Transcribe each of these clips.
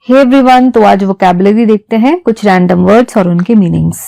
Hey everyone, तो आज vocabulary देखते हैं, कुछ रैंडम वर्ड्स और उनके मीनिंग्स।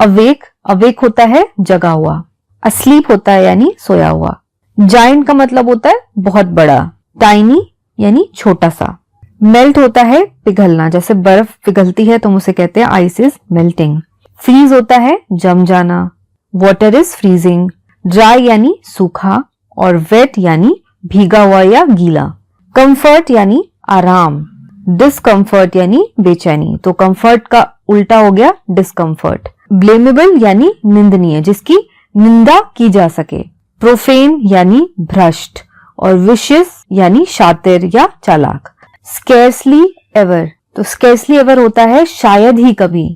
अवेक, अवेक होता है जगा हुआ। अस्लीप होता है यानी सोया हुआ। जायंट का मतलब होता है बहुत बड़ा। टाइनी यानी छोटा सा। मेल्ट होता है पिघलना, जैसे बर्फ पिघलती है तो हम उसे कहते हैं आइस इज मेल्टिंग। फ्रीज होता है जम जाना। Water is freezing. ड्राई यानी सूखा और वेट यानी भीगा हुआ या गीला। कंफर्ट यानी आराम। डिस्कम्फर्ट यानी बेचैनी, तो कंफर्ट का उल्टा हो गया डिस्कम्फर्ट। ब्लेमेबल यानी निंदनीय, जिसकी निंदा की जा सके। प्रोफेन यानी भ्रष्ट और विशियस यानी शातिर या चालाक। स्केर्सली एवर, तो स्केर्सली एवर होता है शायद ही कभी,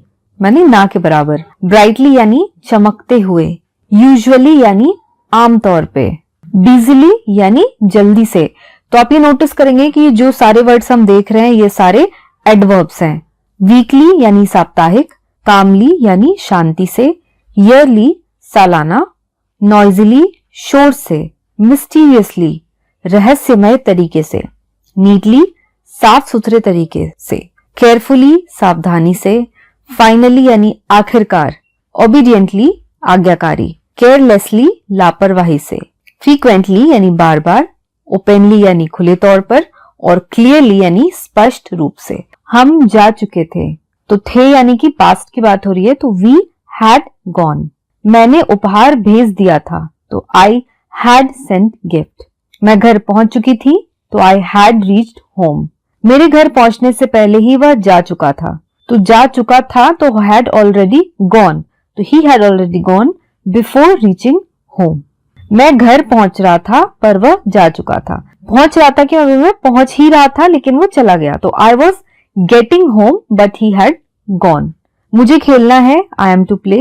माने ना के बराबर। ब्राइटली यानी चमकते हुए। यूजुअली यानी आमतौर पे। बिजिली यानी जल्दी से। तो आप ये नोटिस करेंगे कि जो सारे वर्ड्स हम देख रहे हैं ये सारे एडवर्ब्स हैं। वीकली यानी साप्ताहिक। कामली यानी शांति से। ईयरली सालाना। नॉइजली शोर से। मिस्टीरियसली रहस्यमय तरीके से। नीटली साफ सुथरे तरीके से। केयरफुली सावधानी से। फाइनली यानी आखिरकार। ओबीडियंटली आज्ञाकारी। केयरलेसली लापरवाही से। फ्रीक्वेंटली यानी बार बार। ओपनली यानी खुले तौर पर और क्लियरली यानी स्पष्ट रूप से। हम जा चुके थे, तो थे यानी कि पास्ट की बात हो रही है, तो वी हैड गॉन। मैंने उपहार भेज दिया था, तो आई हैड सेंट गिफ्ट। मैं घर पहुंच चुकी थी, तो आई हैड रीच्ड होम। मेरे घर पहुंचने से पहले ही वह जा चुका था, तो जा चुका था तो हैड ऑलरेडी गॉन, तो he had already gone before reaching home. मैं घर पहुंच रहा था पर वह जा चुका था। पहुंच रहा था कि मैं पहुंच ही रहा था लेकिन वो चला गया, तो I was getting home but he had gone. मुझे खेलना है, आई एम टू प्ले।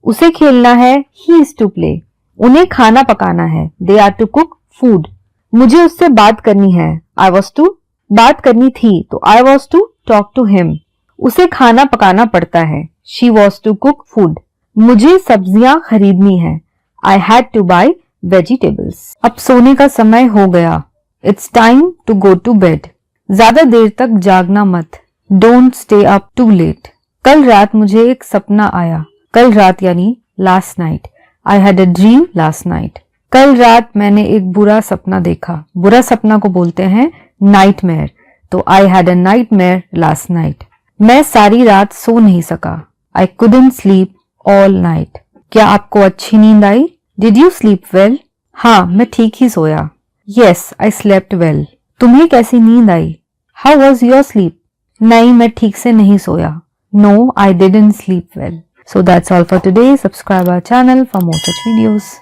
उसे खेलना है, ही इज टू प्ले। उन्हें खाना पकाना है, they are to cook food. मुझे उससे बात करनी है, आई वॉज टू बात करनी थी, तो I was to talk to him. उसे खाना पकाना पड़ता है, she was to cook food. मुझे सब्जियां खरीदनी है, I had to buy vegetables. अब सोने का समय हो गया, it's time to go to bed. ज्यादा देर तक जागना मत, don't stay up too late. कल रात मुझे एक सपना आया, कल रात यानी last night. I had a dream last night. कल रात मैंने एक बुरा सपना देखा, बुरा सपना को बोलते हैं नाइटमेयर, तो I had a nightmare last night. मैं सारी रात सो नहीं सका, I couldn't sleep all night. क्या आपको अच्छी नींद आई? Did you sleep well? हाँ, मैं ठीक ही सोया। Yes, I slept well. तुम्हें कैसी नींद आई? How was your sleep? नहीं, मैं ठीक से नहीं सोया। No, I didn't sleep well. So that's all for today. Subscribe our channel for more such videos.